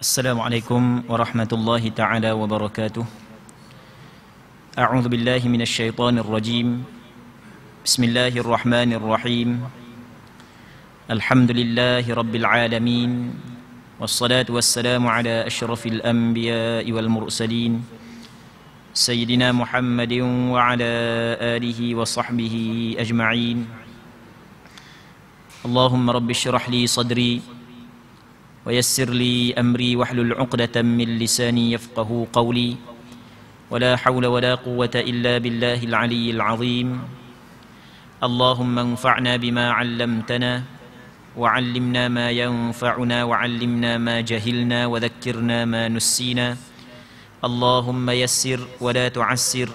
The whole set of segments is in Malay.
Assalamualaikum warahmatullahi ta'ala wabarakatuh. A'udzu billahi minasy syaithanir rajim. Bismillahirrahmanirrahim. Alhamdulillahi rabbil alamin. Wassalatu wassalamu ala asyrafil anbiya'i wal mursalin. Sayyidina Muhammadin wa ala alihi wa sahbihi ajma'in. Allahumma rabbi syrah li sadri ويسر لي أمري واحلل عقدة من لساني يفقه قولي ولا حول ولا قوة إلا بالله العلي العظيم اللهم انفعنا بما علمتنا وعلمنا ما ينفعنا وعلمنا ما جهلنا وذكرنا ما نسينا اللهم يسر ولا تعسر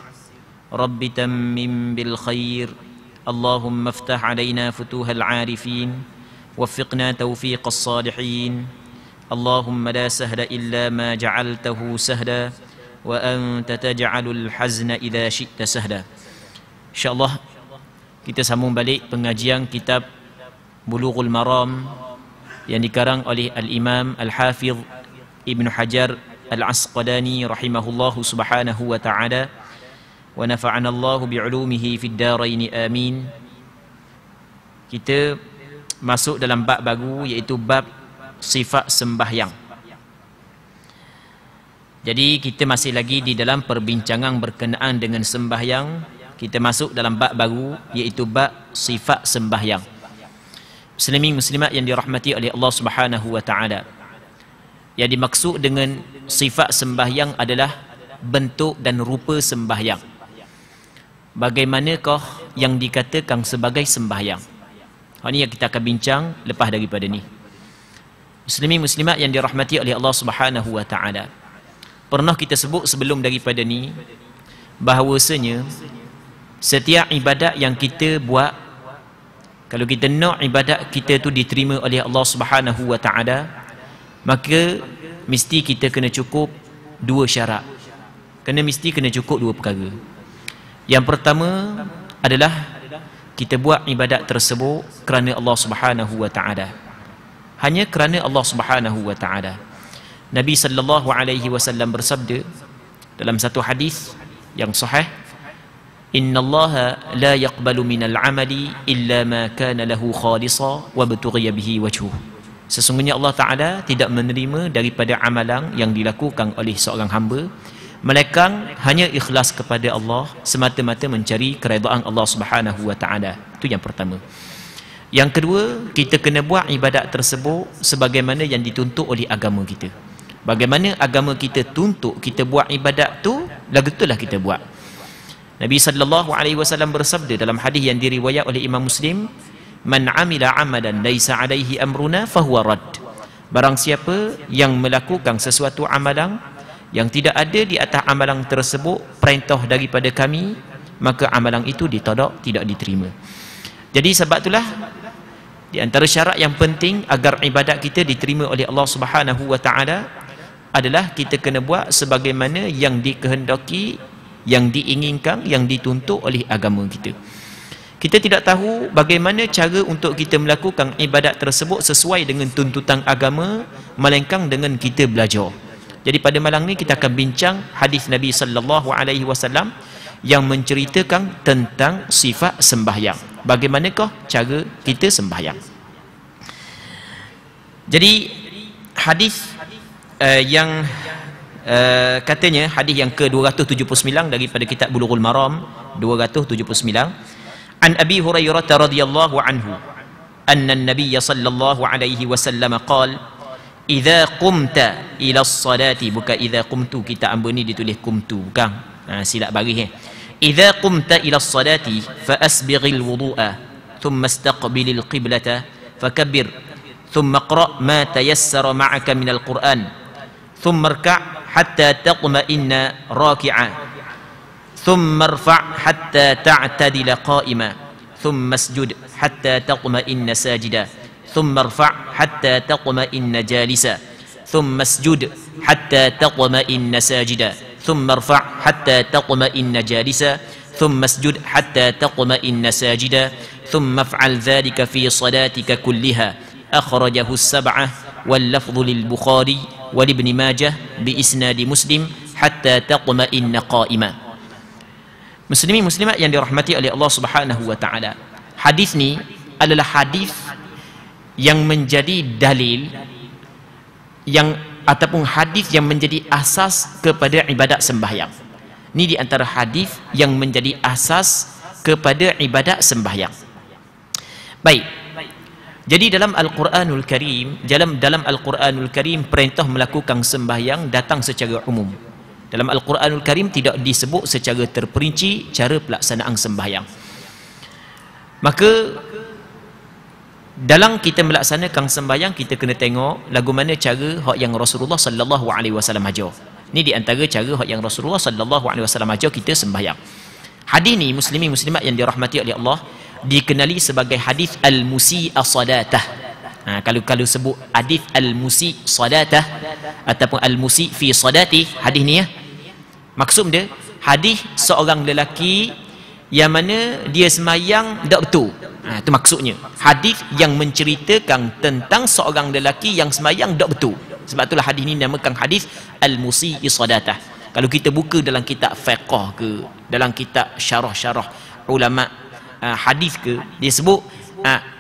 رب تمم بالخير اللهم افتح علينا فتوح العارفين وفقنا توفيق الصالحين اللهم لا سهل إلا ما جعلته سهلا وأنت تجعل الحزن إذا شئت سهلا. InsyaAllah kita sambung balik pengajian kitab Bulughul Maram yang dikarang oleh Al-Imam Al-Hafidh Ibn Hajar Al-Asqalani rahimahullahu subhanahu wa ta'ala wa nafa'ana Allahu bi'ulumihi fid daraini amin. Kita masuk dalam bab baru, iaitu bab sifat sembahyang. Jadi kita masih lagi di dalam perbincangan berkenaan dengan sembahyang. Kita masuk dalam bab baru, iaitu bab sifat sembahyang. Muslimin muslimat yang dirahmati oleh Allah Subhanahu wa taala. Yang dimaksud dengan sifat sembahyang adalah bentuk dan rupa sembahyang. Bagaimanakah yang dikatakan sebagai sembahyang? Ini yang kita akan bincang lepas daripada ni. Muslimin muslimat yang dirahmati oleh Allah Subhanahu wa taala. Pernah kita sebut sebelum daripada ni bahawasanya setiap ibadat yang kita buat, kalau kita nak ibadat kita tu diterima oleh Allah Subhanahu wa taala, maka mesti kita kena cukup dua syarat. Mesti kena cukup dua perkara. Yang pertama adalah kita buat ibadat tersebut kerana Allah Subhanahu wa taala. Hanya kerana Allah Subhanahu wa taala. Nabi sallallahu alaihi wasallam bersabda dalam satu hadis yang sahih, "Innallaha la yaqbalu minal 'amali illa ma kana lahu khalisa wa btughiya bihi wajhuh." Sesungguhnya Allah taala tidak menerima daripada amalan yang dilakukan oleh seorang hamba melainkan hanya ikhlas kepada Allah, semata-mata mencari keredaan Allah Subhanahu wa taala. Itu yang pertama. Yang kedua, kita kena buat ibadat tersebut sebagaimana yang dituntut oleh agama kita. Bagaimana agama kita tuntut kita buat ibadat tu, lagu itulah kita buat. Nabi sallallahu alaihi wasallam bersabda dalam hadis yang diriwayat oleh Imam Muslim, "Man 'amila 'amalan laisa 'alaihi amruna fahuwa rad." Barang siapa yang melakukan sesuatu amalan yang tidak ada di atas amalan tersebut perintah daripada kami, maka amalan itu ditolak, tidak diterima. Jadi sebab itulah di antara syarat yang penting agar ibadat kita diterima oleh Allah Subhanahu wa taala adalah kita kena buat sebagaimana yang dikehendaki, yang diinginkan, yang dituntut oleh agama kita. Kita tidak tahu bagaimana cara untuk kita melakukan ibadat tersebut sesuai dengan tuntutan agama melainkan dengan kita belajar. Jadi pada malam ni kita akan bincang hadis Nabi sallallahu alaihi wasallam yang menceritakan tentang sifat sembahyang. Bagaimanakah cara kita sembahyang? Jadi hadis yang katanya hadis yang ke-279 daripada kitab Bulughul Maram 279, an Abi Hurairah radhiyallahu anhu anna an-nabiy sallallahu alaihi wasallam qala idza qumta ila as-salati, bukan idza qumtu, kita ambil ni ditulis qumtu, bukan, silap baris. Idza qumta ila as-salati fa asbighil wudu'a thumma istaqbilil qiblata fakabbir thumma qra' ma tayassara ma'aka minal Qur'an thumma irka' hatta taqma'inna raki'a thumma irfa' hatta ta'tadila qa'ima thumma isjud hatta taqma'inna sajida ثم ارفع حتى تطمئن جالسا ثم اسجد حتى تطمئن ساجدا ثم ارفع حتى تطمئن جالسا ثم اسجد حتى تطمئن ساجدا ثم افعل ذلك في صلاتك كلها akhrajahu as-sab'ah wal lafdhu lil Bukhari wa Ibn Majah bi isnadi Muslim hatta taqma'inna qa'ima. Muslimin muslimat yang dirahmati oleh Allah Subhanahu wa taala. Hadis ni adalah hadis yang menjadi dalil yang ataupun hadis yang menjadi asas kepada ibadat sembahyang. Ini di antara hadis yang menjadi asas kepada ibadat sembahyang. Baik. Jadi dalam Al-Quranul Karim, dalam Al-Quranul Karim perintah melakukan sembahyang datang secara umum. Dalam Al-Quranul Karim tidak disebut secara terperinci cara pelaksanaan sembahyang. Maka dalam kita melaksanakan sembahyang, kita kena tengok lagu mana cara hak yang Rasulullah sallallahu alaihi wasallam ajar. Ini di antara cara hak yang Rasulullah sallallahu alaihi wasallam ajar kita sembahyang. Hadis ni muslimin muslimat yang dirahmati oleh Allah dikenali sebagai hadis al-musi'a salatah. Kalau sebut hadis al-musi' salatah ataupun al-musi' fi salati, hadis ni ya. Maksud dia hadis seorang lelaki yang mana dia semayang tak betul. Itu maksudnya. Hadis yang menceritakan tentang seorang lelaki yang semayang tak betul. Sebab itulah hadis ni dinamakan hadis al-musi'i salatah. Kalau kita buka dalam kitab fiqh ke, dalam kitab syarah-syarah ulama hadis ke, dia sebut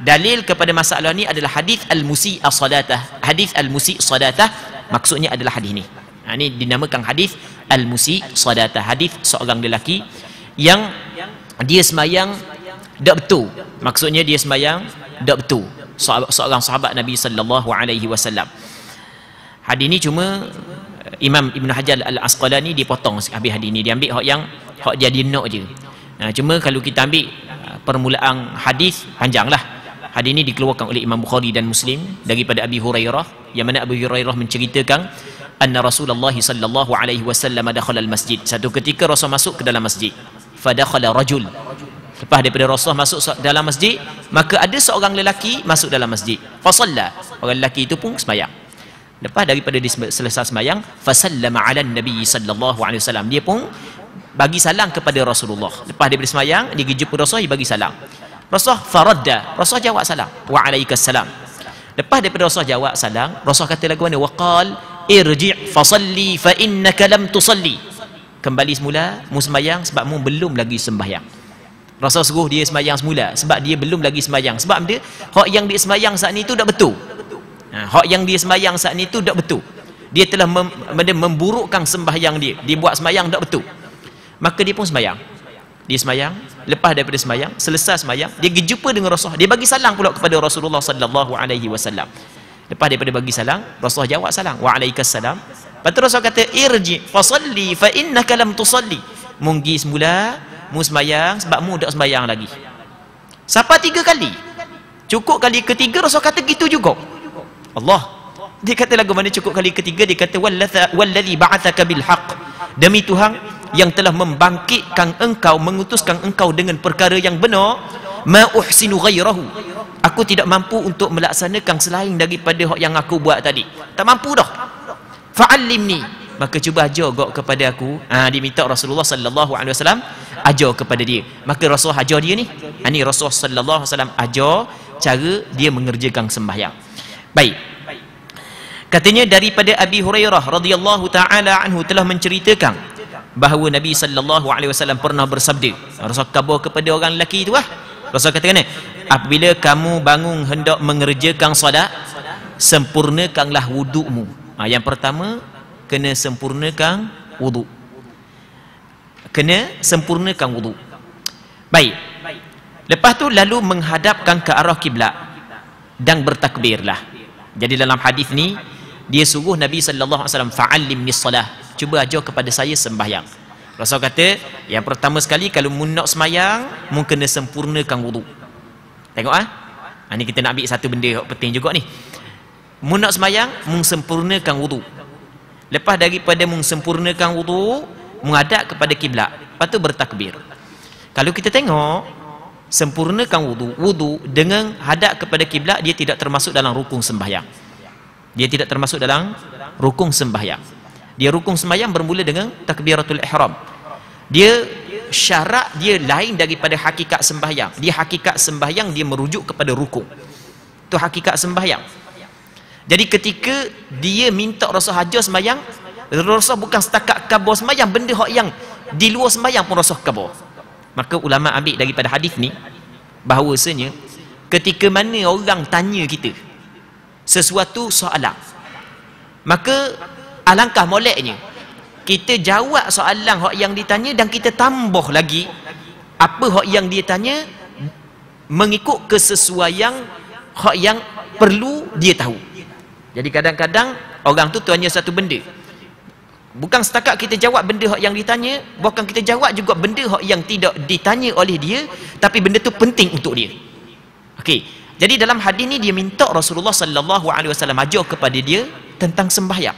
dalil kepada masalah ni adalah hadis al-musi' as-salatah. Hadis al-musi' salatah maksudnya adalah hadis ni. Ini dinamakan hadis al-musi' salatah. Hadis seorang lelaki yang dia semayang tak betul. Maksudnya dia semayang tak betul. Seorang sahabat Nabi sallallahu alaihi wasallam. Hadis ni cuma Imam Ibn Hajar Al-Asqalani dipotong habis hadis ni, dia ambil hak dia nak je. Cuma kalau kita ambil permulaan hadis panjanglah. Hadis ini dikeluarkan oleh Imam Bukhari dan Muslim daripada Abi Hurairah, yang mana Abu Hurairah menceritakan anna Rasulullah sallallahu alaihi wasallam dakhala al-masjid. Satu ketika Rasul masuk ke dalam masjid. Fadakhala rajul. Lepas daripada Rasul masuk dalam masjid, maka ada seorang lelaki masuk dalam masjid. Fa shalla. Orang lelaki itu pun sembahyang. Lepas daripada dia selesai sembahyang, fa sallama 'ala an-nabi sallallahu alaihi wasallam. Dia pun bagi salam kepada Rasulullah. Lepas daripada sembahyang, dia pergi jumpa Rasul, dia bagi salam. Rasul faradda. Rasul jawab salam. Wa alaikassalam. Lepas daripada Rasul jawab salam, Rasul kata lagu mana? Waqal irji' fa salli fa innaka lam tusalli. Kembali semula, mu sembahyang sebab mu belum lagi sembahyang. Rasul suruh dia sembahyang semula sebab dia belum lagi sembahyang. Sebab dia hak yang dia sembahyang saat ni tu tak betul. Hak yang dia sembahyang saat ni tu tak betul. Dia telah memburukkan sembahyang dia. Dia buat sembahyang tak betul. Maka dia pun sembahyang. Dia sembahyang, lepas daripada sembahyang, selesai sembahyang, dia pergi jumpa dengan Rasul. Dia bagi salam pula kepada Rasulullah sallallahu alaihi wasallam. Lepas daripada bagi salam, Rasul jawab salam, wa alaikassalam. Lepas tu Rasul kata irji fa salli fa innaka lam tusalli. Munggi semula, mu sembahyang sebab mu tak sembahyang lagi. Sampai 3 kali. Cukup kali ketiga Rasul kata gitu juga. Allah. Dia kata lagu mana cukup kali ketiga, dia kata wallazi ba'atsaka bil haqq. Demi Tuhan yang telah membangkitkan engkau, mengutuskan engkau dengan perkara yang benar, ma uhsinu ghairahu. Aku tidak mampu untuk melaksanakan selain daripada hak yang aku buat tadi. Tak mampu dah. Fa'allimni, maka cuba ajar gak kepada aku. Dia minta Rasulullah sallallahu alaihi wasallam ajar kepada dia. Maka Rasul ajar dia ni. Ini Rasul sallallahu alaihi wasallam ajar cara dia mengerjakan sembahyang. Baik. Katanya daripada Abi Hurairah radhiyallahu taala anhu telah menceritakan bahawa Nabi sallallahu alaihi wasallam pernah bersabda. Rasul khabar kepada orang lelaki itu Rasul katakan, apabila kamu bangun hendak mengerjakan solat, sempurnakanlah wudukmu. Yang pertama, kena sempurnakan wuduk. Kena sempurnakan wuduk. Baik. Lepas tu lalu menghadapkan ke arah kiblat dan bertakbirlah. Jadi dalam hadis ni dia suruh Nabi sallallahu alaihi wasallam fa'allimni shalah. Cuba ajar kepada saya sembahyang. Rasul kata, yang pertama sekali kalau mu nak sembahyang, mu kena sempurnakan wuduk. Tengok ni kita nak ambil satu benda yang penting juga ni. Mu nak sembahyang, mu sempurnakan wuduk. Lepas daripada mu sempurnakan wuduk, menghadap kepada kiblat, lepas tu bertakbir. Kalau kita tengok sempurnakan wudu dengan hadap kepada kiblat, dia tidak termasuk dalam rukun sembahyang. Dia tidak termasuk dalam rukun sembahyang. Dia rukun sembahyang bermula dengan takbiratul ihram. Dia syarat dia lain daripada hakikat sembahyang. Dia hakikat sembahyang dia merujuk kepada rukun. Tu hakikat sembahyang. Jadi ketika dia minta Rasul hajar sembahyang, Rasul bukan setakat kabur sembahyang, benda hak yang di luar sembahyang pun Rasul kabur. Maka ulama ambil daripada hadis ni bahawasanya ketika mana orang tanya kita sesuatu soalan, maka alangkah moleknya kita jawab soalan hak yang ditanya dan kita tambah lagi apa hak yang dia tanya mengikut kesesuaian hak yang perlu dia tahu. Jadi kadang-kadang orang tu tanya satu benda, bukan setakat kita jawab benda hak yang ditanya, bukan kita jawab juga benda hak yang tidak ditanya oleh dia, tapi benda tu penting untuk dia. Okey. Jadi dalam hadis ni dia minta Rasulullah sallallahu alaihi wasallam ajar kepada dia tentang sembahyang.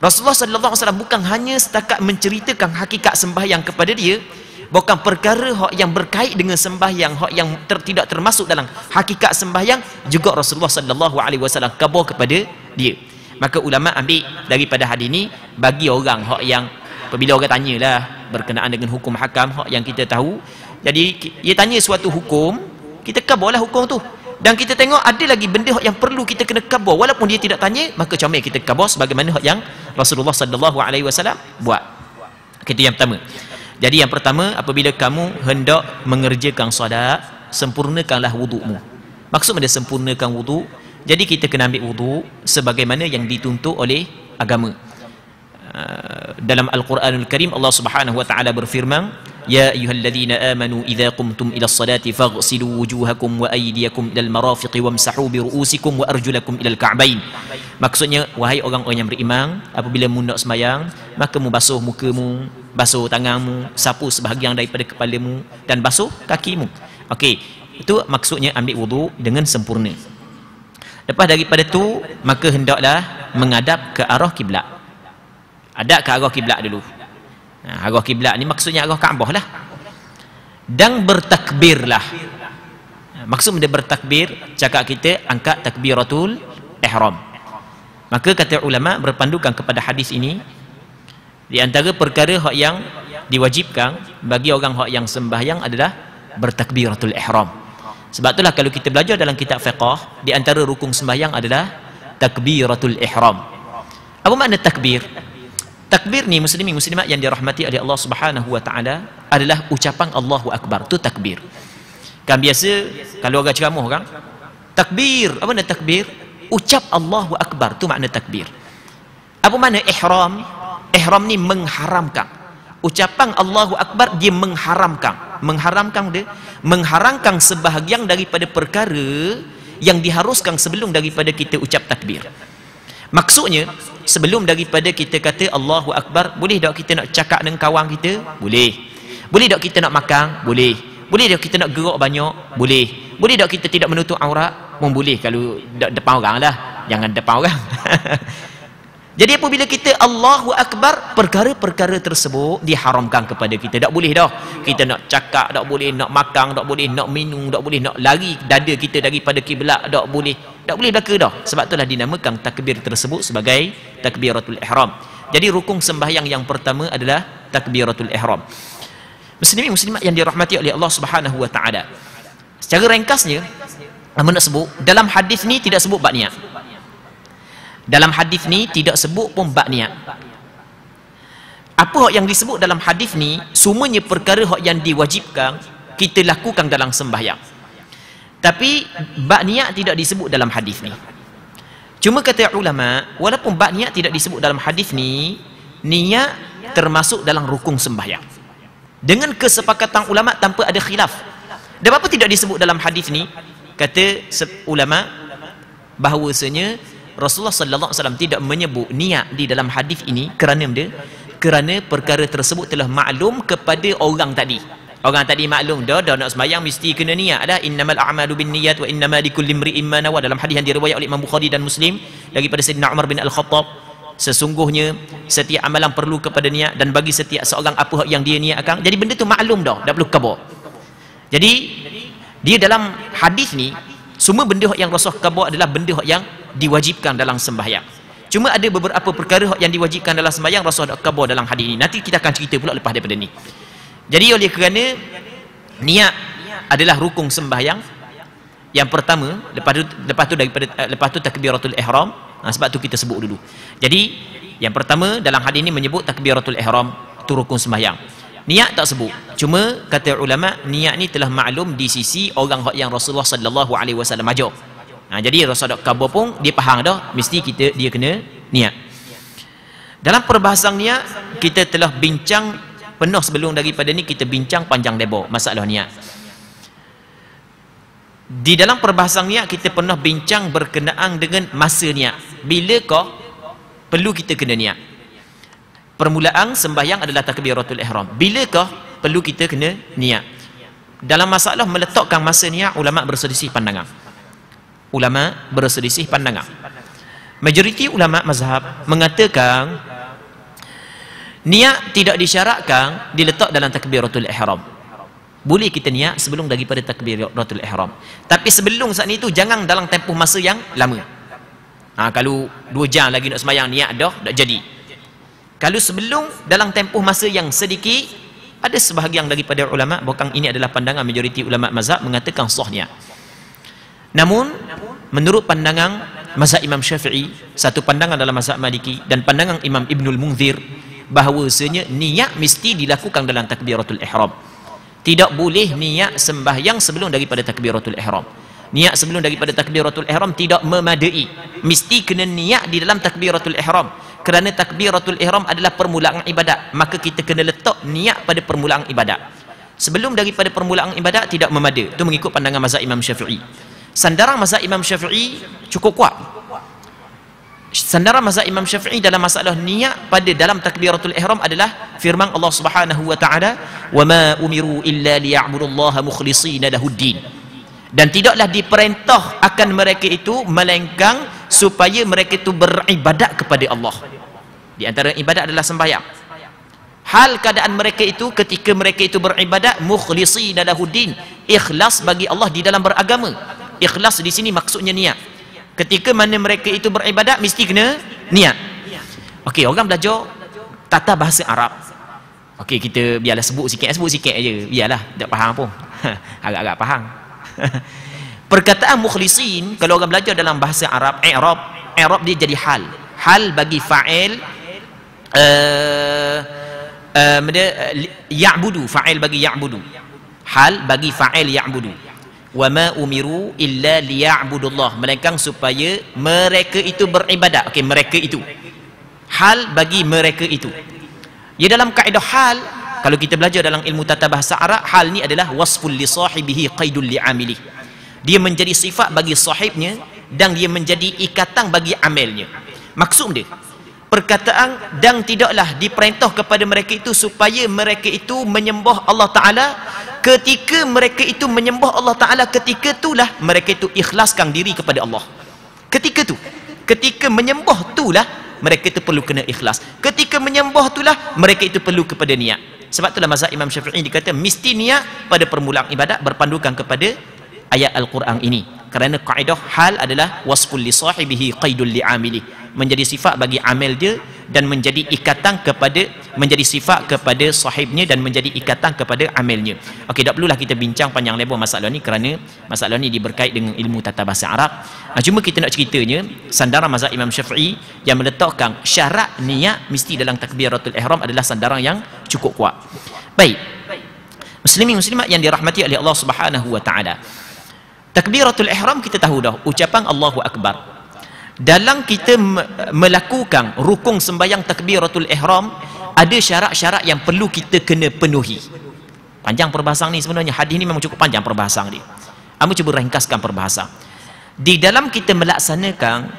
Rasulullah sallallahu alaihi wasallam bukan hanya setakat menceritakan hakikat sembahyang kepada dia, bukan perkara hak yang berkait dengan sembahyang, hak yang tidak termasuk dalam hakikat sembahyang, juga Rasulullah sallallahu alaihi wasallam khabar kepada dia. Maka ulama ambil daripada hadis ni bagi orang hak yang apabila orang tanyalah berkenaan dengan hukum hakam hak yang kita tahu, jadi dia tanya suatu hukum, kita khabarlah hukum tu. Dan kita tengok ada lagi benda yang perlu kita kena khabar walaupun dia tidak tanya, maka comel kita khabar sebagaimana yang Rasulullah sallallahu alaihi wasallam buat. Itu yang pertama. Jadi yang pertama, apabila kamu hendak mengerjakan solat, sempurnakanlah wudukmu. Maksud pada sempurnakan wuduk, jadi kita kena ambil wuduk sebagaimana yang dituntut oleh agama. Dalam Al-Quranul Karim Allah Subhanahu wa taala berfirman, ya ayyuhalladzina amanu idza qumtum ila as-salati faghsilu wujuhakum wa aydiyakum ilal marafiqi wamsahu bi ru'usikum wa arjulakum ilal ka'bain. Maksudnya, wahai orang-orang yang beriman, apabila mu nak sembahyang, maka mu basuh mukamu, basuh tanganmu, sapu sebahagian daripada kepalamu dan basuh kakimu. Okey, itu maksudnya ambil wuduk dengan sempurna. Lepas daripada tu, maka hendaklah menghadap ke arah kiblat. Hadap ke arah kiblat dulu. Arah kiblat ni maksudnya arah Kaabah lah. Dan bertakbirlah. Maksud dia bertakbir, cakap kita angkat takbiratul ihram. Maka kata ulama berpandukan kepada hadis ini, di antara perkara hak yang diwajibkan bagi orang hak yang sembahyang adalah bertakbiratul ihram. Sebab itulah kalau kita belajar dalam kitab fiqh, di antara rukun sembahyang adalah takbiratul ihram. Apa makna takbir? Takbir ni muslimin muslimat yang dirahmati oleh Allah Subhanahu wa taala adalah ucapan Allahu Akbar. Tu takbir. Kan biasa kalau orang ceramah kan, takbir, apa makna takbir? Ucap Allahu Akbar, tu makna takbir. Apa makna ihram? Ihram ni mengharamkan. Ucapan Allahu Akbar dia mengharamkan. Mengharamkan dia, mengharamkan sebahagian daripada perkara yang diharuskan sebelum daripada kita ucap takbir. Maksudnya, sebelum daripada kita kata Allahu Akbar, boleh tak kita nak cakap dengan kawan kita? Boleh. Boleh tak kita nak makan? Boleh. Boleh tak kita nak gerak banyak? Boleh. Boleh tak kita tidak menutup aurat? Pun boleh kalau depan orang lah. Jangan depan orang. Jadi apabila kita Allahu Akbar, perkara-perkara tersebut diharamkan kepada kita. Tak boleh dah. Kita nak cakap, tak boleh. Nak makan, tak boleh. Nak minum, tak boleh. Nak lari dada kita daripada kiblat, tak boleh. Tak boleh belaka dah. Sebab itulah dinamakan takbir tersebut sebagai takbiratul ihram. Jadi rukun sembahyang yang pertama adalah takbiratul ihram. Muslimin muslimat yang dirahmati oleh Allah Subhanahu wa taala. Secara ringkasnya, apa nak sebut? Dalam hadis ni tidak sebut bab niat. Dalam hadis ni tidak sebut pun bab niat. Apa yang disebut dalam hadis ni semuanya perkara yang diwajibkan kita lakukan dalam sembahyang. Tapi bab niat tidak disebut dalam hadis ni. Cuma kata ulama, walaupun bab niat tidak disebut dalam hadis ni, niat termasuk dalam rukun sembahyang. Dengan kesepakatan ulama tanpa ada khilaf. Dan apa tidak disebut dalam hadis ni? Kata ulama bahawasanya Rasulullah sallallahu alaihi wasallam tidak menyebut niat di dalam hadis ini kerana perkara tersebut telah maklum kepada orang tadi. Orang tadi maklum dah nak sembahyang mesti kena niat dah. Innamal a'malu binniyat wa innama likulli imri'in ma nawa, dalam hadis yang diriwayatkan oleh Imam Bukhari dan Muslim daripada Sayyidina Umar bin Al-Khattab, sesungguhnya setiap amalan perlu kepada niat dan bagi setiap seorang apa yang dia niatkan. Jadi benda tu maklum dah, tak perlu khabar. Jadi dia dalam hadis ni semua benda yang Rasul khabar adalah benda yang diwajibkan dalam sembahyang. Cuma ada beberapa perkara yang diwajibkan dalam sembahyang Rasul dak khabar dalam hadis ni. Nanti kita akan cerita pula lepas daripada ni. Jadi oleh kerana niat adalah rukun sembahyang, Yang pertama, lepas tu takbiratul ihram. Sebab tu kita sebut dulu. Jadi yang pertama dalam hadis ini menyebut takbiratul ihram, itu rukun sembahyang. Niat tak sebut. Cuma kata ulama, niat ni telah maklum di sisi orang yang Rasulullah sallallahu alaihi wasallam ajar. Jadi Rasulullah kabur pun dia faham dah mesti dia kena niat. Dalam perbahasan niat kita telah bincang penuh sebelum daripada ni, kita bincang panjang lebar masalah niat. Di dalam perbahasan niat kita pernah bincang berkenaan dengan masa niat. Bilakah perlu kita kena niat? Permulaan sembahyang adalah takbiratul ihram. Bilakah perlu kita kena niat? Dalam masalah meletakkan masa niat, ulama berselisih pandangan. Majoriti ulama mazhab mengatakan niat tidak disyaratkan diletak dalam takbiratul ihram. Boleh kita niat sebelum daripada takbiratul ihram. Tapi sebelum saat itu jangan dalam tempoh masa yang lama. Kalau 2 jam lagi nak sembahyang, niat dah tak jadi. Kalau sebelum dalam tempoh masa yang sedikit, ada sebahagian daripada ulama, bahkan ini adalah pandangan majoriti ulama mazhab, mengatakan sah niat. Namun menurut pandangan mazhab Imam Syafi'i, satu pandangan dalam mazhab Maliki dan pandangan Imam Ibnul Munzir, bahawasanya niat mesti dilakukan dalam takbiratul ihram. Tidak boleh niat sembahyang sebelum daripada takbiratul ihram. Niat sebelum daripada takbiratul ihram tidak memadai. Mesti kena niat di dalam takbiratul ihram. Kerana takbiratul ihram adalah permulaan ibadat, maka kita kena letak niat pada permulaan ibadat. Sebelum daripada permulaan ibadat tidak memadai. Itu mengikut pandangan mazhab Imam Syafi'i. Sandaran mazhab Imam Syafi'i cukup kuat. Sandaran mazhab Imam Syafi'i dalam masalah niat pada dalam takbiratul ihram adalah firman Allah Subhanahu wa taala, "Wa ma umiru illa liya'budullaha mukhlishina lahuddin." Dan tidaklah diperintah akan mereka itu melainkan supaya mereka itu beribadat kepada Allah. Di antara ibadat adalah sembahyang. Hal keadaan mereka itu ketika mereka itu beribadat mukhlishina lahuddin, ikhlas bagi Allah di dalam beragama. Ikhlas di sini maksudnya niat. Ketika mana mereka itu beribadat mesti kena niat. Okey, orang belajar tata bahasa Arab. Okey, kita biarlah sebut sikit aja. Biarlah tak faham pun. Agak-agak faham. Perkataan mukhlisin, kalau orang belajar dalam bahasa Arab, i'rab dia jadi hal. Hal bagi fa'il ya'budu, fa'il bagi ya'budu. Hal bagi fa'il ya'budu. Wa ma umiru illa liya'budullah, melainkan supaya mereka itu beribadat. Okey, mereka itu hal bagi mereka itu. Ya, dalam kaedah hal, kalau kita belajar dalam ilmu tata bahasa Arab, hal ni adalah wasful li sahibihi qaidul li'amilih. Dia menjadi sifat bagi sahibnya dan dia menjadi ikatan bagi amalnya. Maksud dia, perkataan dan tidaklah diperintah kepada mereka itu supaya mereka itu menyembah Allah Ta'ala. Ketika mereka itu menyembah Allah Ta'ala, ketika itulah mereka itu ikhlaskan diri kepada Allah. Ketika itu, ketika menyembah itulah mereka itu perlu kena ikhlas. Ketika menyembah itulah mereka itu perlu kepada niat. Sebab itulah mazhab Imam Syafi'i dikata mesti niat pada permulaan ibadat berpandukan kepada ayat Al-Quran ini. Kerana kaedah hal adalah wasful li sahibihi qaidul li'amilih, menjadi sifat bagi amal dia dan menjadi ikatan kepada, menjadi sifat kepada sahibnya dan menjadi ikatan kepada amalnya. Okey, tak perlulah kita bincang panjang lebar masalah ni kerana masalah ni berkait dengan ilmu tata bahasa Arab. Cuma kita nak ceritanya sandaran mazhab Imam Syafi'i yang meletakkan syarat niat mesti dalam takbiratul ihram adalah sandaran yang cukup kuat. Baik, muslimin muslimat yang dirahmati oleh Allah Subhanahu wa taala, takbiratul ihram kita tahu dah ucapan Allahu Akbar. Dalam kita melakukan rukun sembahyang takbiratul ihram, ada syarat-syarat yang perlu kita kena penuhi. Panjang perbahasan ni sebenarnya, hadis ni memang cukup panjang perbahasan dia. Aku cuba ringkaskan perbahasan. Di dalam kita melaksanakan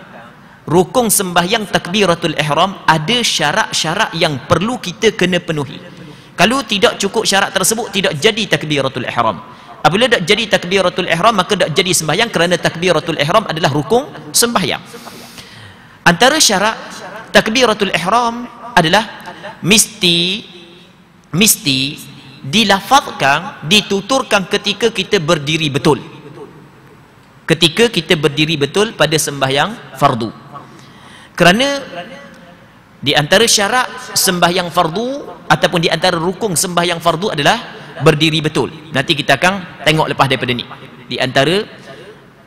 rukun sembahyang takbiratul ihram, ada syarat-syarat yang perlu kita kena penuhi. Kalau tidak cukup syarat tersebut, tidak jadi takbiratul ihram. Apabila tak jadi takbiratul ihram, maka tak jadi sembahyang, kerana takbiratul ihram adalah rukun sembahyang. Antara syarat takbiratul ihram adalah mesti dilafazkan, dituturkan ketika kita berdiri betul. Ketika kita berdiri betul pada sembahyang fardu. Kerana di antara syarat sembahyang fardu ataupun di antara rukun sembahyang fardu adalah berdiri betul. Nanti kita akan tengok lepas daripada ni. Di antara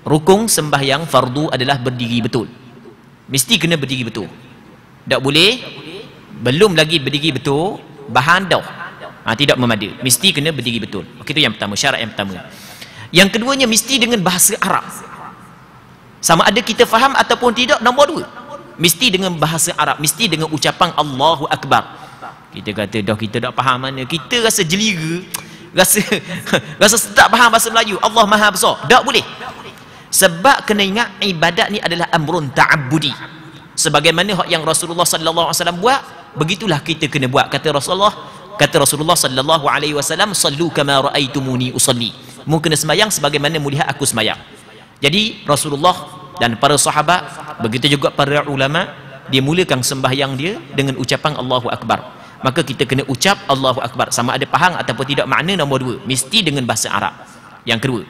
rukun sembahyang fardu adalah berdiri betul. Mesti kena berdiri betul. Tak boleh belum lagi berdiri betul bahan dah. Tidak memada. Mesti kena berdiri betul. Itu yang pertama, syarat yang pertama. Yang keduanya mesti dengan bahasa Arab. Sama ada kita faham ataupun tidak, nombor dua. Mesti dengan bahasa Arab, mesti dengan ucapan Allahu Akbar. Kita kata dah kita tak faham mana, kita rasa jelira, rasa tak faham bahasa Melayu, Allah Maha Besar. Tak boleh. Sebab kena ingat ibadat ni adalah amrun ta'abbudi. Sebagaimana yang Rasulullah sallallahu alaihi wasallam buat, begitulah kita kena buat. Kata Rasulullah sallallahu alaihi wasallam, sallu kama raaitumuni usalli. Mu kena sembahyang sebagaimana mu lihat aku sembahyang. Jadi Rasulullah dan para sahabat, begitu juga para ulama, dia mulakan sembahyang dia dengan ucapan Allahu Akbar. Maka kita kena ucap Allahu Akbar, sama ada faham ataupun tidak makna. Nombor dua, mesti dengan bahasa Arab. Yang kedua.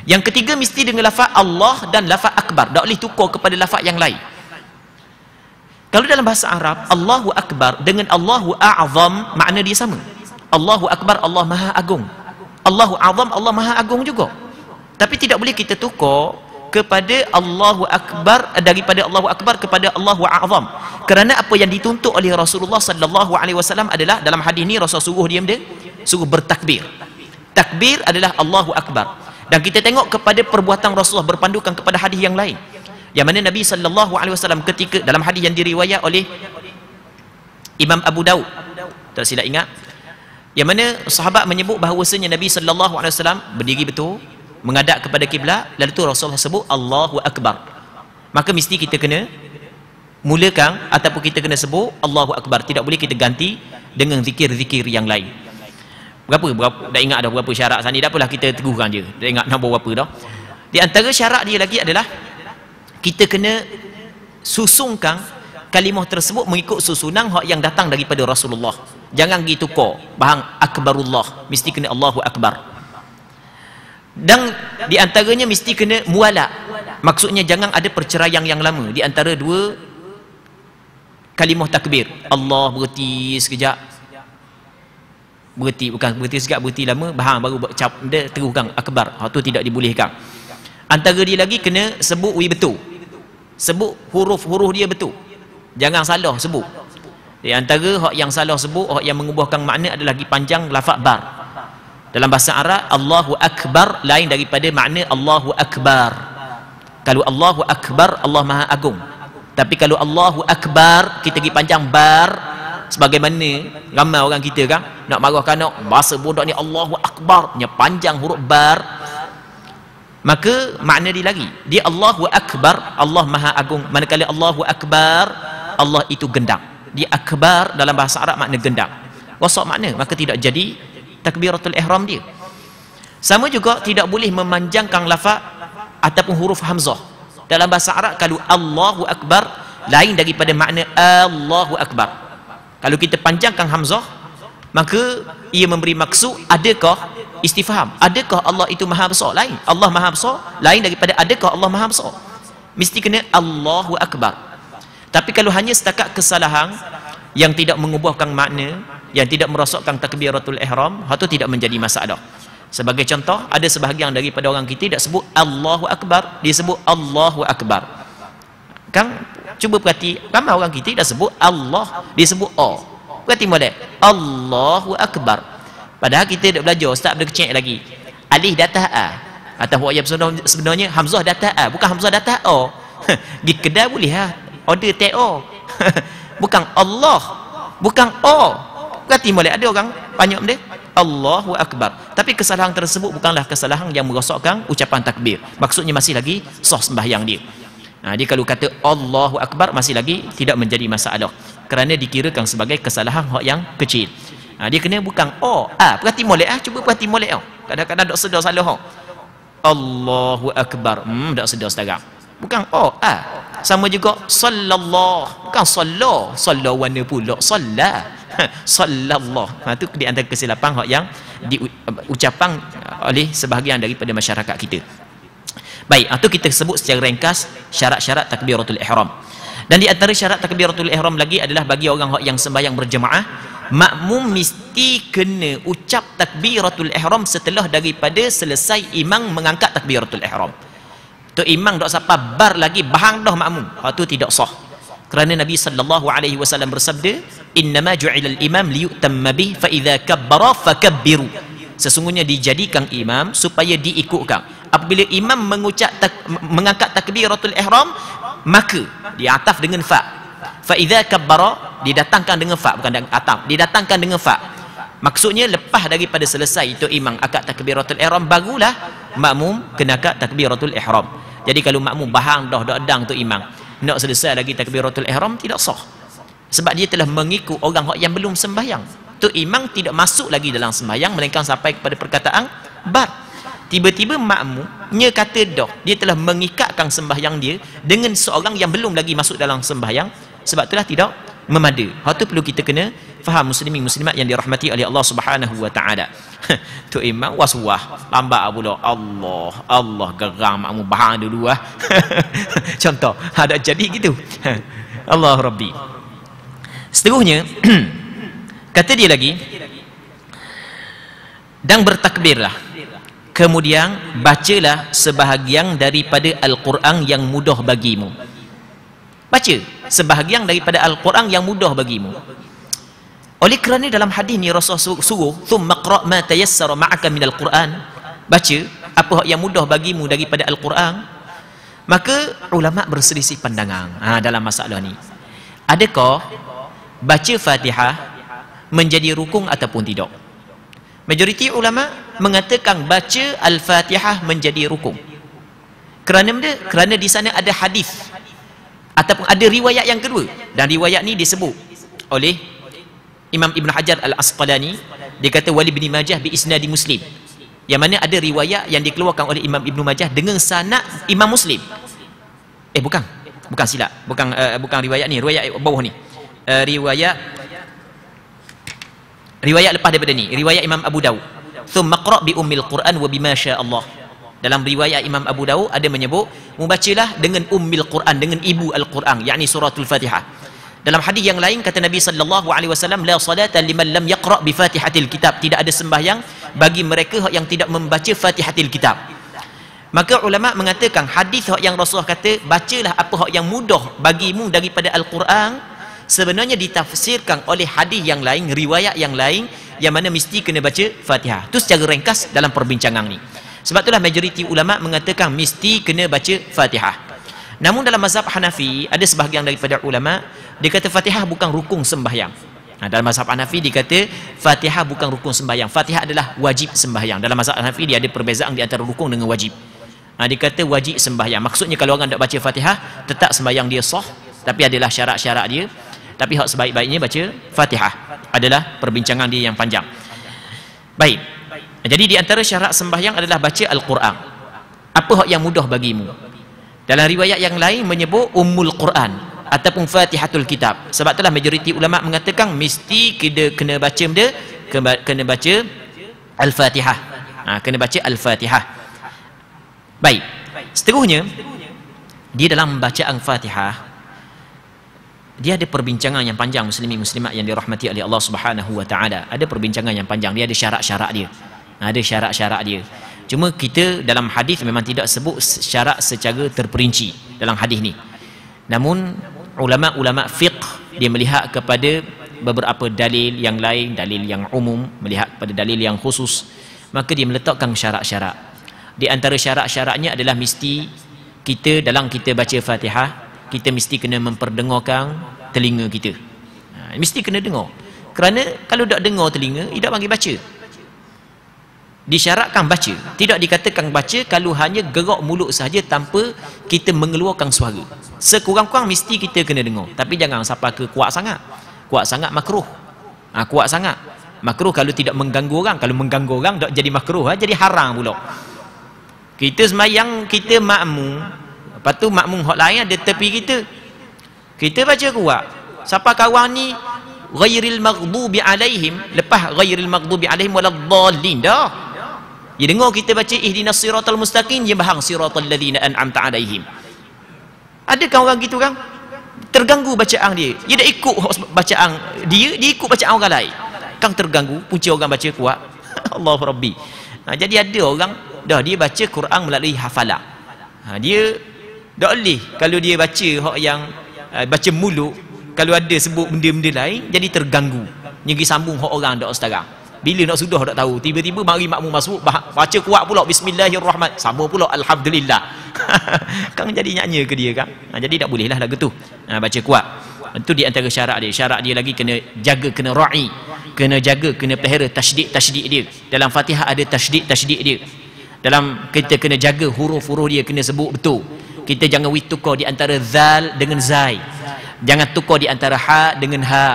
Yang ketiga, mesti dengan lafaz Allah dan lafaz Akbar. Tak boleh tukar kepada lafaz yang lain. Kalau dalam bahasa Arab, Allahu Akbar dengan Allahu A'zam, makna dia sama. Allahu Akbar, Allah Maha Agung. Allahu A'zam, Allah Maha Agung juga. Tapi tidak boleh kita tukar kepada Allahu Akbar, daripada Allahu Akbar kepada Allahu A'zam. Kerana apa yang dituntut oleh Rasulullah sallallahu alaihi wasallam adalah, dalam hadis ni Rasul suruh suruh bertakbir. Takbir adalah Allahu Akbar. Dan kita tengok kepada perbuatan Rasulullah berpandukan kepada hadis yang lain. Yang mana Nabi sallallahu alaihi wasallam ketika dalam hadis yang diriwayat oleh Imam Abu Daud, tak silap ingat, yang mana sahabat menyebut bahawasanya Nabi sallallahu alaihi wasallam berdiri betul, menghadap kepada kiblat, lalu tu Rasulullah sebut Allahu Akbar. Maka mesti kita kena mulakan ataupun kita kena sebut Allahu Akbar. Tidak boleh kita ganti dengan zikir-zikir yang lain. Berapa dah ingat dah berapa syarat sana. Tak apalah kita teguhkan je. Dah ingat nombor berapa dah. Di antara syarat dia lagi adalah kita kena susunkan kalimah tersebut mengikut susunan yang datang daripada Rasulullah. Jangan pergi tukar bahang akbarullah, mesti kena Allahu Akbar. Dan di antaranya mesti kena muala. Maksudnya jangan ada perceraian yang lama di antara dua kalimah takbir. Allah berhenti sekejap, berhenti, bukan berhenti sekejap, berhenti lama, bahang baru cap dia teruskan akbar. Itu tidak dibolehkan. Antara dia lagi kena sebut betul. Sebut huruf-huruf dia betul. Jangan salah sebut. Di antara hak yang salah sebut, hak yang mengubahkan makna adalah lagi panjang lafaz bar. Dalam bahasa Arab, Allahu Akbar lain daripada makna Allahu Akbar. Kalau Allahu Akbar, Allah Maha Agung. Tapi kalau Allahu Akbar, kita pergi panjang bar, sebagaimana ramai orang kita kan nak marahkan anak, bahasa bodoh ni Allahu Akbar, nya panjang huruf bar. Maka makna dia lagi, dia Allahu Akbar, Allah Maha Agung. Manakala Allahu Akbar, Allah itu gendang. Dia akbar dalam bahasa Arab makna gendang. Wasak makna, maka tidak jadi takbiratul ihram dia. Sama juga tidak boleh memanjangkan lafaz ataupun huruf hamzah. Dalam bahasa Arab kalau Allahu Akbar lain daripada makna Allahu Akbar. Kalau kita panjangkan hamzah, maka ia memberi maksud adakah istifham, adakah Allah itu Maha Besar? Lain. Allah Maha Besar lain daripada adakah Allah Maha Besar. Mesti kena Allahu Akbar. Tapi kalau hanya setakat kesalahan yang tidak mengubahkan makna, yang tidak merosakkan takbiratul ihram, itu tidak menjadi masalah. Sebagai contoh, ada sebahagian daripada orang kita tidak sebut Allahu Akbar, dia sebut Allahu Akbar. Kan cuba perhati, ramai orang kita tidak sebut Allah, dia sebut O. Perhati molek, Allahu Akbar. Padahal kita dah belajar, start pada kecil lagi. Alif datah A. Atau huruf yang sebenarnya hamzah datah A, bukan hamzah datah O. Di kedai boleh order TO. Bukan Allah, bukan O. Perhati molek, ada orang banyak benda Allahu Akbar. Tapi kesalahan tersebut bukanlah kesalahan yang merosakkan ucapan takbir. Maksudnya masih lagi sah sembahyang dia. Dia kalau kata Allahu Akbar masih lagi tidak menjadi masalah, kerana dikirakan sebagai kesalahan yang kecil. Dia kena bukan perhati molek cuba perhati molek kadang-kadang tak sedar salah Allahu Akbar, tak sedar sekarang. Bukan sama juga sallallahu, bukan sallah warna pula sallah sallallahu. Itu di antara kesilapan yang diucapan oleh sebahagian daripada masyarakat kita. Baik, itu kita sebut secara ringkas syarat-syarat takbiratul ihram. Dan di antara syarat takbiratul ihram lagi adalah bagi orang yang sembahyang berjemaah, makmum mesti kena ucap takbiratul ihram setelah daripada selesai imam mengangkat takbiratul ihram. tu imam dok sapa bar lagi bahang dah makmum, tu tidak sah. Kerana Nabi sallallahu alaihi wasallam bersabda, innama ju'ilal imam liyutamma bih fa idza kabbara fakabbiru. Sesungguhnya dijadikan imam supaya diikutkan. Apabila imam mengangkat takbiratul ihram, maka diataf dengan fa. Fa idza kabbara didatangkan dengan fa, bukan dengan ataf, didatangkan dengan fa. Maksudnya lepas daripada selesai itu imam akad takbiratul ihram, barulah makmum kena akad takbiratul ihram. Jadi kalau makmum bahang dah dang tu imam nak selesai lagi takbiratul ihram, tidak sah. Sebab dia telah mengikut orang yang belum sembahyang. Tu imam tidak masuk lagi dalam sembahyang melainkan sampai kepada perkataan bar. Tiba-tiba makmumnya kata dah, dia telah mengikatkan sembahyang dia dengan seorang yang belum lagi masuk dalam sembahyang. Sebab itulah tidak memada. Hal tu perlu kita kena faham, muslimin muslimat yang dirahmati oleh Allah Subhanahu wa taala. Tu imam waswah, lambat pula. Allah geram makmum bahang dulu ah. Contoh, ada jadi gitu. Allah Rabbi. Seterusnya kata dia lagi, dan bertakbirlah, kemudian bacalah sebahagian daripada Al-Quran yang mudah bagimu. Baca sebahagian daripada Al-Quran yang mudah bagimu. Oleh kerana dalam hadis ni Rasulullah suruh, thumma qra' ma tayassara ma'aka minal Quran, baca apa yang mudah bagimu daripada Al-Quran. Maka ulama berselisih pandangan dalam masalah ni. Adakah baca Fatihah menjadi rukun ataupun tidak? Majoriti ulama mengatakan baca Al-Fatihah menjadi rukun. Kerana benda? Kerana di sana ada hadis ataupun ada riwayat yang kedua, dan riwayat ni disebut oleh Imam Ibn Hajar Al-Asqalani. Dia kata wali Ibn Majah bi isnadi Muslim, yang mana ada riwayat yang dikeluarkan oleh Imam Ibn Majah dengan sanad Imam Muslim. Bukan silap, bukan riwayat ni, riwayat bawah ni, riwayat lepas daripada ni, riwayat Imam Abu Dawud, thumma qra' bi ummil Quran wa bima syaa Allah. Dalam riwayat Imam Abu Dawud ada menyebut membacalah dengan ummil Quran, dengan ibu Al-Quran, yakni suratul Fatihah. Dalam hadis yang lain kata Nabi sallallahu alaihi wasallam, la salata liman lam yaqra' bi Fatihatil Kitab, tidak ada sembahyang bagi mereka yang tidak membaca Fatihatil Kitab. Maka ulama mengatakan hadis yang Rasulullah kata bacalah apa yang mudah bagimu daripada Al-Quran, sebenarnya ditafsirkan oleh hadis yang lain, riwayat yang lain, yang mana mesti kena baca Fatihah. Itu secara ringkas dalam perbincangan ni. Sebab itulah majoriti ulama mengatakan mesti kena baca Fatihah. Namun dalam mazhab Hanafi ada sebahagian daripada ulama dia kata Fatihah bukan rukun sembahyang. Dalam mazhab Hanafi dia kata Fatihah bukan rukun sembahyang. Fatihah adalah wajib sembahyang. Dalam mazhab Hanafi dia ada perbezaan di antara rukun dengan wajib. Dia kata wajib sembahyang. Maksudnya kalau orang tak baca Fatihah, tetap sembahyang dia sah, tapi adalah syarat-syarat dia. Tapi hak sebaik-baiknya baca Fatihah. Adalah perbincangan dia yang panjang. Baik. Jadi di antara syarat sembahyang adalah baca Al-Quran. Apa hak yang mudah bagimu? Dalam riwayat yang lain menyebut Ummul Quran ataupun Fatihatul Kitab. Sebab itulah majoriti ulama mengatakan mesti kena baca benda, kena baca Al-Fatihah. Kena baca Al-Fatihah. Baik. Seterusnya di dalam bacaan Fatihah dia ada perbincangan yang panjang, muslimin muslimat yang dirahmati oleh Allah Subhanahu wa taala. Ada perbincangan yang panjang, dia ada syarat-syarat dia. Ada syarat-syarat dia. Cuma kita dalam hadis memang tidak sebut syarat secara terperinci dalam hadis ni. Namun ulama-ulama fiqh dia melihat kepada beberapa dalil yang lain, dalil yang umum, melihat pada dalil yang khusus, maka dia meletakkan syarat-syarat. Di antara syarat-syaratnya adalah mesti kita dalam kita baca Fatihah, kita mesti kena memperdengarkan telinga kita. Mesti kena dengar. Kerana kalau tak dengar telinga, tidak panggil baca. Disyaratkan baca, tidak dikatakan baca kalau hanya gerak mulut sahaja tanpa kita mengeluarkan suara. Sekurang-kurang mesti kita kena dengar, tapi jangan sampai ke kuat sangat. Kuat sangat makruh. Kuat sangat makruh kalau tidak mengganggu orang. Kalau mengganggu orang tak jadi makruh, jadi haram pula. Kita semayang, kita makmum, lepas tu makmum hak lain ada tepi kita baca kuat. Siapa kawan ni ghairil maghdubi alaihim, lepas ghairil maghdubi alaihim waladdallin dah. Dia dengar kita baca ihdinas siratal mustaqim, dia bahang siratal ladzina an'amta alaihim. Adakah orang gitu kan? Terganggu bacaan dia. Dia dah ikut bacaan dia ikut bacaan orang lain. Kan terganggu, punca orang baca kuat. Allahu Rabbi. Jadi ada orang dah dia baca Quran melalui hafalan. Dia tak boleh kalau dia baca hak yang baca mulut, kalau ada sebut benda-benda lain jadi terganggu, pergi sambung hak orang tak sekarang. Bila nak sudah tak tahu, tiba-tiba mari makmum masuk baca kuat pula bismillahirrahmanirrahim, sambung pula alhamdulillah. Kan jadi nyanyi ke dia kan. Jadi tak boleh lah lagu tu baca kuat. Itu di antara syarat dia. Syarat dia lagi kena jaga, kena ra'i, kena jaga, kena pelihara tasydid dia. Dalam Fatihah ada tasydid dia. Dalam kita kena jaga huruf-huruf dia kena sebut betul. Kita jangan tukar di antara zal dengan zai. Jangan tukar di antara ha dengan ha,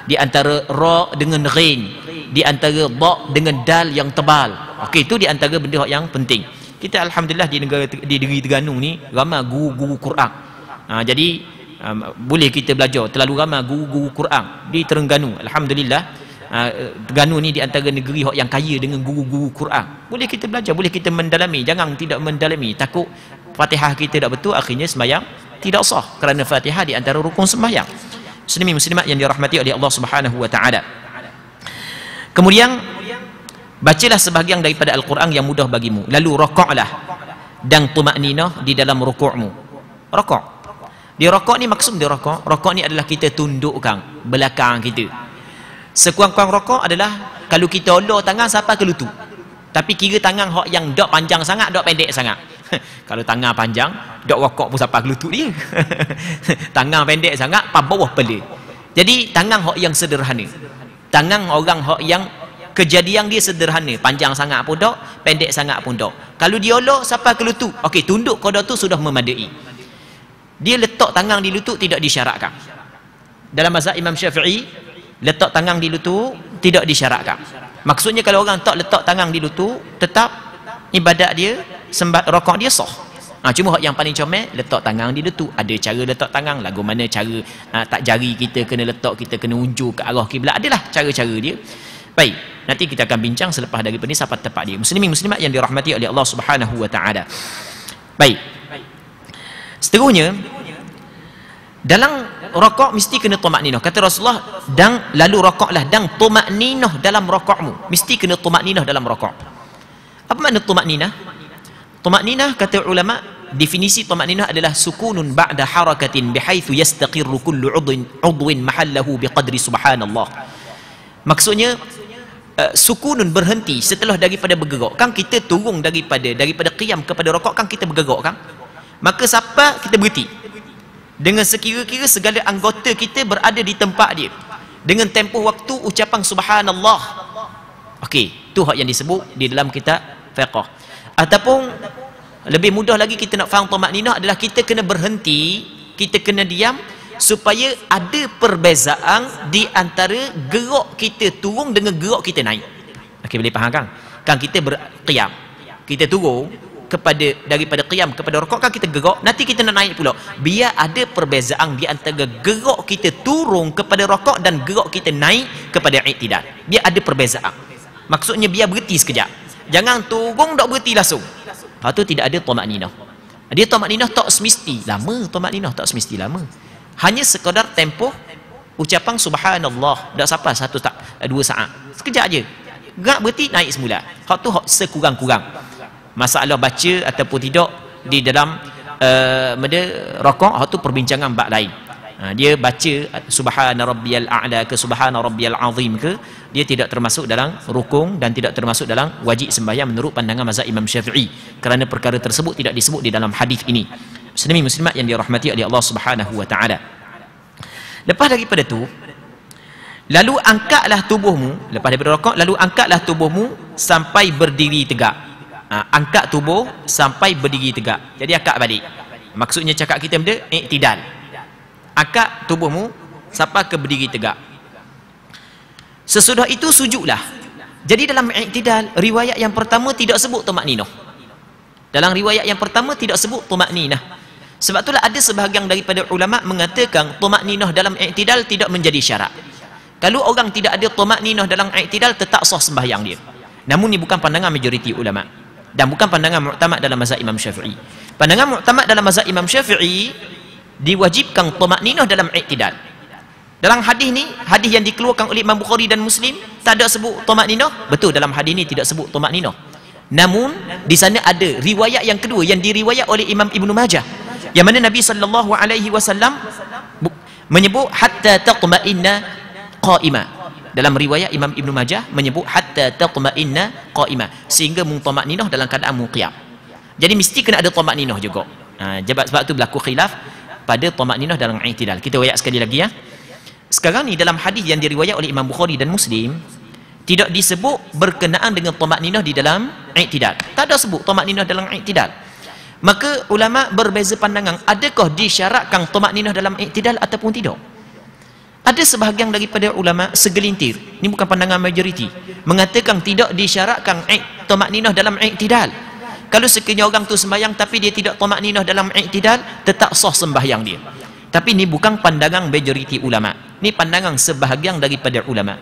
di antara ra dengan ghin, di antara ba dengan dal yang tebal. Okey, itu di antara benda yang penting. Kita alhamdulillah di negeri Terengganu ni ramai guru-guru Quran. Jadi boleh kita belajar, terlalu ramai guru-guru Quran di Terengganu. Alhamdulillah, Terengganu ni di antara negeri yang kaya dengan guru-guru Quran. Boleh kita belajar, boleh kita mendalami. Jangan tidak mendalami, takut Fatihah kita tak betul, akhirnya sembahyang tidak sah, kerana Fatihah di antara rukun sembahyang. Muslimin muslimat yang dirahmati oleh Allah Subhanahu wa taala. Kemudian bacalah sebahagian daripada Al-Quran yang mudah bagimu, lalu rakaatlah dan tumakninah di dalam rukukmu. Rakaat. Di rakaat ni maksud dia rakaat ni adalah kita tundukkan belakang kita. Sekurang-kurang rakaat adalah kalau kita ulur tangan sampai ke lutut. Tapi kira tangan hak yang dak panjang sangat, dak pendek sangat. Kalau tangan panjang, dak rakaat pun sampai ke lutut dia. Tangan pendek sangat, pas bawah pela. Jadi tangan hak yang sederhana. Tangan orang hak yang kejadian dia sederhana, panjang sangat pun dak, pendek sangat pun dak. Kalau dia ulur sampai ke lutut, okey, tunduk qada tu sudah memadai. Dia letak tangan di lutut tidak disyaratkan. Dalam mazhab Imam Syafi'i, letak tangan di lutut tidak disyaratkan. Maksudnya kalau orang tak letak tangan di lutut, tetap ibadat dia, rakaat dia sah. Cuma yang paling comel letak tangan di lutut. Ada cara letak tangan, lagu mana cara tak jari kita kena letak, kita kena unjuk ke arah kiblat, adalah cara-cara dia. Baik, nanti kita akan bincang selepas daripada ni siapa tepat dia. Muslimin muslimat yang dirahmati oleh Allah Subhanahu wa taala. Baik. Seterusnya, dalam rakaat mesti kena tumakninah. Kata Rasulullah, dan lalu rakaatlah dan tumakninah dalam rakaatmu. Mesti kena tumakninah dalam rakaat. Apa makna tumakninah? Tumakninah kata ulama, definisi tumakninah adalah sukunun ba'da harakatin bihaitsu yastaqirru kullu 'udwin mahallahu biqadri subhanallah. Maksudnya sukunun berhenti setelah daripada bergerak. Kan kita turun daripada qiyam kepada rakaat, kan kita bergerak kan? Maka siapa kita berhenti dengan sekira-kira segala anggota kita berada di tempat dia dengan tempoh waktu ucapan subhanallah. Okey, tu hak yang disebut di dalam kitab fiqh. Ataupun lebih mudah lagi kita nak faham tumakninah adalah kita kena berhenti, kita kena diam supaya ada perbezaan di antara gerak kita turun dengan gerak kita naik. Okey, boleh faham kan? Kan kita berqiyam, kita turun daripada qiyam kepada rakaat, kan kita gerak, nanti kita nak naik pula. Biar ada perbezaan di antara gerak kita turun kepada rakaat dan gerak kita naik kepada i'tidal. Biar ada perbezaan. Maksudnya biar berhenti sekejap. Jangan turun tak berhenti langsung. Tu tidak ada tumakninah. Dia tumakninah tak semesti lama, tumakninah tak semesti lama. Hanya sekadar tempoh ucapan subhanallah, tak sampai 1-2 saat. Sekejap aje. Gerak berhenti, naik semula. Hak tu hak sekurang-kurang. Masalah baca ataupun tidak di dalam rakaat, hak tu perbincangan bab lain. Dia baca subhana rabbiyal a'la ke subhana rabbiyal azim ke, dia tidak termasuk dalam rukun dan tidak termasuk dalam wajib sembahyang menurut pandangan mazhab Imam Syafi'i, kerana perkara tersebut tidak disebut di dalam hadis ini. Muslimin muslimat yang dirahmati oleh Allah Subhanahu wa taala. Lepas daripada tu, lalu angkatlah tubuhmu, lepas daripada rakaat, lalu angkatlah tubuhmu sampai berdiri tegak. Angkat tubuh sampai berdiri tegak. Jadi angkat balik. Maksudnya cakap kita benda i'tidal. Angkat tubuhmu sampai ke berdiri tegak. Sesudah itu sujudlah. Jadi dalam i'tidal, riwayat yang pertama tidak sebut tumakninah. Dalam riwayat yang pertama tidak sebut tumakninah. Sebab itulah ada sebahagian daripada ulama mengatakan tumakninah dalam i'tidal tidak menjadi syarat. Kalau orang tidak ada tumakninah dalam i'tidal, tetap sah sembahyang dia. Namun ini bukan pandangan majoriti ulama dan bukan pandangan muktamad dalam mazhab Imam Syafi'i. Pandangan muktamad dalam mazhab Imam Syafi'i, diwajibkan tumakninah dalam i'tidal. Dalam hadis ni, hadis yang dikeluarkan oleh Imam Bukhari dan Muslim, tak ada sebut tumakninah. Betul, dalam hadis ni tidak sebut tumakninah. Namun di sana ada riwayat yang kedua yang diriwayat oleh Imam Ibnu Majah, yang mana Nabi sallallahu alaihi wasallam menyebut hatta taqma'inna qa'ima. Dalam riwayat Imam Ibnu Majah menyebut hatta taqma'inna qa'ima, sehingga mutamakninah dalam keadaan muqiyam. Jadi mesti kena ada tamakninah juga. Sebab tu berlaku khilaf pada tamakninah dalam i'tidal. Kita ayat sekali lagi ya. Sekarang ni dalam hadis yang diriwayat oleh Imam Bukhari dan Muslim, tidak disebut berkenaan dengan tamakninah di dalam i'tidal. Tak ada sebut tamakninah dalam i'tidal. Maka ulama berbeza pandangan, adakah disyaratkan tamakninah dalam i'tidal ataupun tidak? Ada sebahagian daripada ulama segelintir, ini bukan pandangan majoriti, mengatakan tidak disyaratkan tamakninah dalam i'tidal. Kalau sekiranya orang tu sembahyang tapi dia tidak tamakninah dalam i'tidal, tetap sah sembahyang dia. Tapi ini bukan pandangan majoriti ulama. Ini pandangan sebahagian daripada ulama.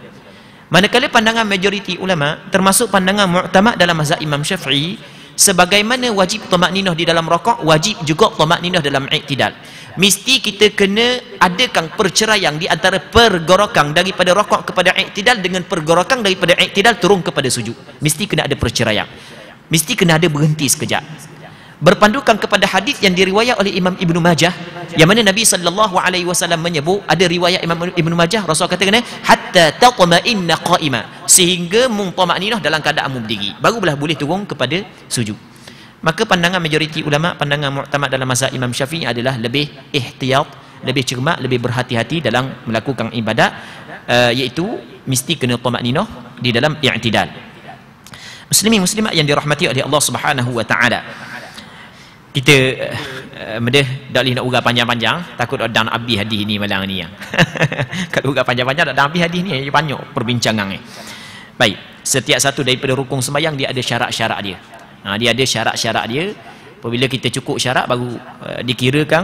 Manakala pandangan majoriti ulama, termasuk pandangan mu'tamad dalam mazhab Imam Syafi'i, sebagaimana wajib tamakninah di dalam rakaat, wajib juga tamakninah dalam i'tidal. Mesti kita kena adakan perceraian di antara pergerakan daripada rakaat kepada i'tidal dengan pergerakan daripada i'tidal turun kepada sujud. Mesti kena ada perceraian. Mesti kena ada berhenti sekejap. Berpandukan kepada hadis yang diriwayat oleh Imam Ibnu Majah, yang mana Nabi sallallahu alaihi wasallam menyebut, ada riwayat Imam Ibnu Majah, Rasul kata kena hatta tatma'inna qa'ima, sehingga mutamakninah dalam keadaan berdiri, barulah boleh turun kepada sujud. Maka pandangan majoriti ulama, pandangan mu'tamad dalam mazhab Imam Syafi'i adalah lebih ihtiyat, lebih cermat, lebih berhati-hati dalam melakukan ibadat, iaitu mesti kena tamakninah di dalam i'tidal. Muslimin muslimat yang dirahmati oleh Allah Subhanahu wa taala. Kita dak boleh nak urang panjang-panjang, takut ada habis hadis ni malam ni yang. Kalau urang panjang-panjang dak habis hadis ni, banyak perbincangan ni. Baik, setiap satu daripada rukun sembahyang dia ada syarat-syarat dia. Dia ada syarat-syarat dia. Apabila kita cukup syarat baru dikirakan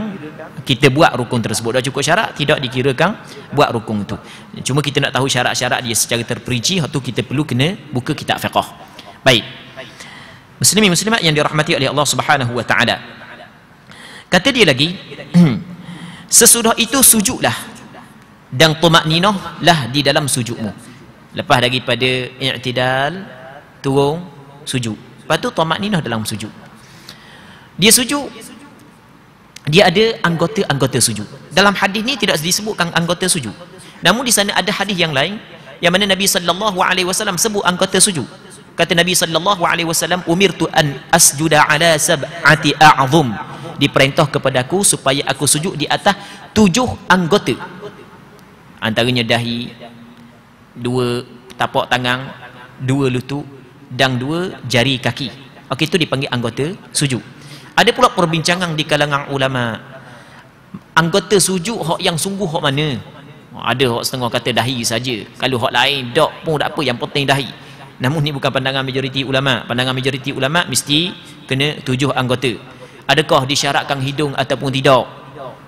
kita buat rukun tersebut. Dah cukup syarat tidak dikirakan buat rukun itu. Cuma kita nak tahu syarat-syarat dia secara terperinci, waktu kita perlu kena buka kitab fiqh. Baik. Muslimin muslimat yang dirahmati oleh Allah Subhanahu wa taala. Kata dia lagi, sesudah itu sujudlah dan tamakninah lah di dalam sujudmu. Lepas daripada i'tidal turun sujud. Lepas tu tamakninah dalam sujud. Dia sujud, dia ada anggota-anggota sujud. Dalam hadis ni tidak disebutkan anggota sujud. Namun di sana ada hadis yang lain yang mana Nabi sallallahu alaihi wasallam sebut anggota sujud. Kata Nabi sallallahu alaihi wasallam, umirtu an asjuda ala sab'ati a'zum, diperintah kepadaku supaya aku sujud di atas 7 anggota, antaranya dahi, 2 tapak tangan, 2 lutut dan 2 jari kaki. Okey, itu dipanggil anggota sujud. Ada pula perbincangan di kalangan ulama, anggota sujud hak yang sungguh hak mana? Ada hak setengah kata dahi saja, kalau hak lain dak pun tak apa, yang penting dahi. Namun ni bukan pandangan majoriti ulama. Pandangan majoriti ulama mesti kena 7 anggota. Adakah disyaratkan hidung ataupun tidak?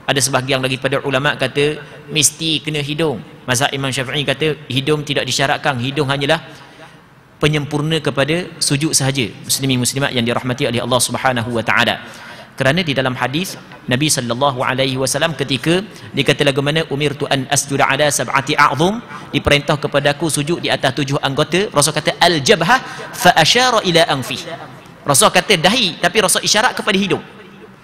Ada sebahagian daripada ulama kata mesti kena hidung. Mazhab Imam Syafi'i kata hidung tidak disyaratkan, hidung hanyalah penyempurna kepada sujud sahaja. Muslimin muslimat yang dirahmati oleh Allah Subhanahu wa taala. Kerana di dalam hadis Nabi sallallahu alaihi wasallam ketika dikata lagu mana umirtu an asjuda ala sab'ati a'zum, diperintah kepadaku sujud di atas 7 anggota. Rasul kata al-jabhah fa asyara ila anfi. Rasul kata dahi tapi Rasul isyarat kepada hidung.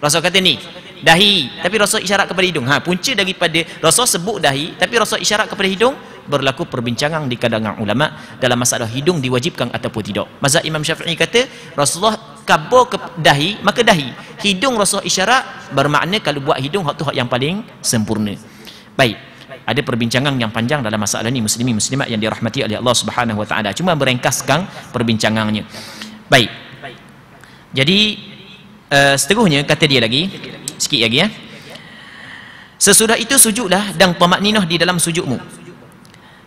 Rasul kata ni dahi tapi Rasul isyarat kepada hidung. Punca daripada Rasul sebut dahi tapi Rasul isyarat kepada hidung, berlaku perbincangan di kalangan ulama dalam masalah hidung diwajibkan ataupun tidak. Mazhab Imam Syafi'i kata Rasulullah kabar ke dahi, maka dahi. Hidung Rasul isyarat, bermakna kalau buat hidung hak tu hak yang paling sempurna. Baik, ada perbincangan yang panjang dalam masalah ni, muslimin muslimat yang dirahmati oleh Allah Subhanahu wa taala. Cuma meringkaskan perbincangannya. Baik. Jadi seterusnya kata dia lagi, sikit lagi ya. Sesudah itu sujudlah dan tamakninah di dalam sujudmu.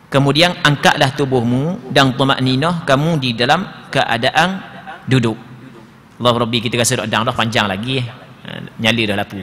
Kemudian angkatlah tubuhmu dan tamakninah kamu di dalam keadaan duduk. Allah Rabbi, kita rasa dah panjang lagi, nyala dah lapu.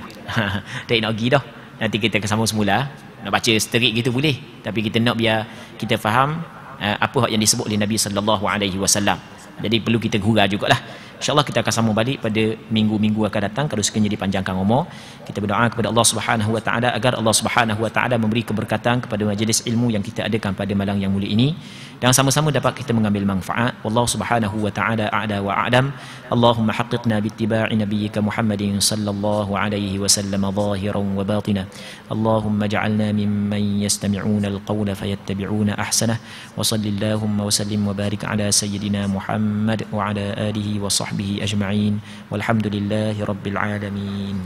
Tak nak pergi dah. Nanti kita akan sambung semula. Nak baca seterik gitu boleh, tapi kita nak biar kita faham apa yang disebut oleh Nabi sallallahu alaihi wasallam. Jadi perlu kita gurau jugalah. InsyaAllah kita akan sambung balik pada minggu-minggu akan datang kalau sekiranya dipanjangkan umur. Kita berdoa kepada Allah Subhanahu Wa Taala agar Allah Subhanahu Wa Taala memberi keberkatan kepada majlis ilmu yang kita adakan pada malam yang mulia ini, dan sama-sama dapat kita mengambil manfaat. Wallahu Subhanahu Wa Taala a'la wa a'lam. Allahumma haqqiqna bittiba'i nabiyyika Muhammadin sallallahu alaihi wasallam zahiran wa batina. Allahumma ja'alna mimman yastami'una al-qawla fayattabi'una ahsanah. Wa sallallahumma wa sallim wa barik ala sayyidina Muhammad wa ala alihi wa sahbihi ajma'in. Walhamdulillahi rabbil alamin.